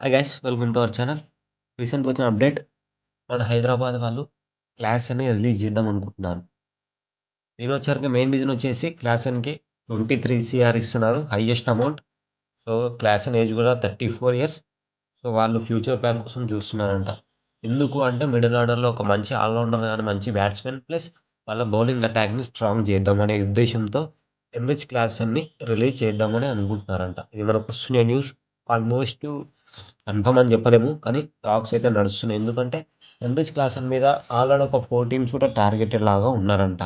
Hi guys welcome to our channel. రీసెంట్‌గా వచ్చిన update మన హైదరాబాద్ వాళ్ళు 'క్లాస్' అని రిలీజ్ చేద్దాం అనుకుంటున్నారు. దీనొచ్చరికి మెయిన్ రీజన్ వచ్చేసి 'క్లాస్' అన్‌కి 23,00,00,000 ఇస్తున్నారు highest amount. So, 'class' an age కూడా 34 ఇయర్స్. సో, వాళ్ళు ఫ్యూచర్ ప్లాన్ కోసం చూస్తున్నారంట. ఎందుకు అంటే మిడిల్ ఆర్డర్‌లో ఒక మంచి ఆల్‌రౌండర్ గాని, మంచి బ్యాట్స్‌మెన్ ప్లస్ వాళ్ళ బౌలింగ్ అటాక్‌ని స్ట్రాంగ్ చేద్దామనే ఉద్దేశ్యంతో 'ఎంహెచ్ క్లాస్' అని రిలీజ్ చేద్దామని అనుకుంటున్నారంట. ఇది మనకొస్తున్న న్యూస్ ఆల్మోస్ట్ కన్ఫర్మ్ అని చెప్పలేము. కానీ టాక్స్ అయితే నడుస్తున్నాయి. ఎందుకంటే ఎంరిచ్ క్లాసన్ మీద ఆల్రెడీ ఒక 4 టీమ్స్ కూడా టార్గెటెడ్ లాగా ఉన్నారంట.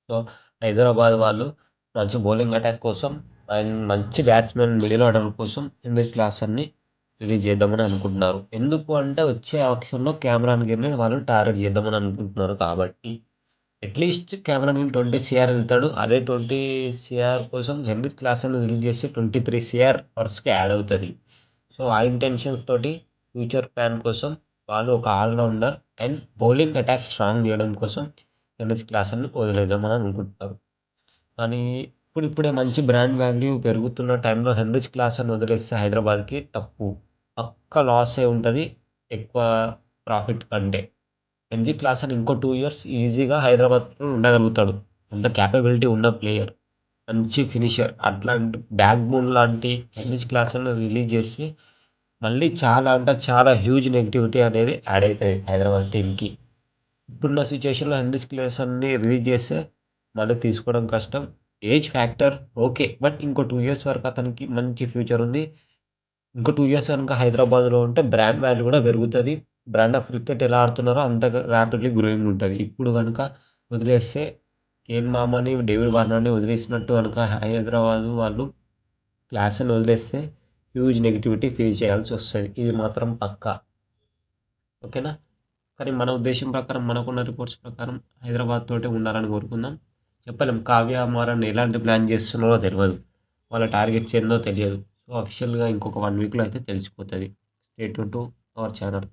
సో, హైదరాబాద్ వాళ్ళు మంచి బౌలింగ్ అటాక్ కోసం అండ్ మంచి బ్యాట్స్‌మెన్ మిడిల్ ఆర్డర్ కోసం ఎంరిచ్ క్లాసన్‌ని రిలీజ్ చేద్దామని అనుకుంటున్నారు. ఎందుకు అంటే వచ్చే ఆప్షన్‌లో కెమెరాన్ గ్రీన్‌ని వాళ్ళు టార్గెట్ చేద్దామని అనుకుంటున్నారు కాబట్టి అట్‌లీస్ట్ కెమెరాన్ గ్రీన్ 20,00,00,000 వెళ్తాడు. అదే 20,00,00,000 కోసం ఎంరిచ్ క్లాసన్ రిలీజ్ చేస్తే 23,00,00,000 పర్స్‌కి యాడ్ అవుతది. సో, ఆ ఇంటెన్షన్స్ తోటి ఫ్యూచర్ ప్లాన్ కోసం వాళ్ళు ఒక all rounder and bowling attack strong చేయడం కోసం ఎంఎస్ క్లాసన్‌ని వదిలేద్దామని అనుకుంటున్నారు. కానీ ఇప్పుడిప్పుడే మంచి బ్రాండ్ వాల్యూ పెరుగుతున్న టైంలో హెన్రిచ్ క్లాసన్ వదిలేస్తే హైదరాబాద్‌కి తప్పు. పక్కా లాసే ఉంటది. ఎక్కువ ప్రాఫిట్ కంటే. హెన్రీ క్లాసన్ ఇంకో 2 ఇయర్స్ ఈజీగా హైదరాబాద్‌లో ఉండగలుగుతాడు. అంత కేపబిలిటీ ఉన్న ప్లేయర్. మంచి ఫినిషర్. అట్లాంటి బ్యాక్ బోన్ లాంటి హెన్రిచ్ క్లాసన్‌ని రిలీజ్ చేసి మళ్ళీ చాలా అంటే చాలా హ్యూజ్ నెగటివిటీ అనేది యాడ్ అయితది హైదరాబాద్ టీమ్‌కి. ఇప్పుడున్న సిట్యుయేషన్‌లో హెన్రిచ్ క్లాసన్‌ని రిలీజ్ చేస్తే మళ్ళీ తీసుకోవడం కష్టం. Age factor okay. బట్ ఇంకో 2 ఇయర్స్ వరకు అతనికి మంచి ఫ్యూచర్ ఉంది. ఇంకో 2 ఇయర్స్ గనుక హైదరాబాద్‌లో ఉంటే బ్రాండ్ వాల్యూ కూడా పెరుగుతది. బ్రాండ్ ఆఫ్ క్రికెట్ ఎలా ఆడుతున్నారో అంతగా ర్యాపిడ్‌లీ గ్రోయింగ్ ఉంటది. ఇప్పుడు గనుక వదిలేస్తే కేన్ మామని, డేవిడ్ వార్నర్‌ని వదిలేసినట్టు గనుక హైదరాబాద్ వాళ్ళు క్లాసన్‌ని వదిలేస్తే హ్యూజ్ నెగటివిటీ ఫేస్ చేయాల్సొస్తది. ఇది మాత్రం పక్కా. ఓకేనా? కానీ మన ఉద్దేశం ప్రకారం మనకున్న రిపోర్ట్స్ ప్రకారం హైదరాబాద్ తోటే ఉండాలని కోరుకుందాం. చెప్పలేం కావ్య, మారన్ ఎలాంటి ప్లాన్ చేస్తున్నారో తెలవదు. వాళ్ళ టార్గెట్స్ ఏందో తెలియదు. సో, అఫీషియల్‌గా ఇంకొక 1 వీక్‌లో అయితే తెలిసిపోతది. Stay tune to our channel.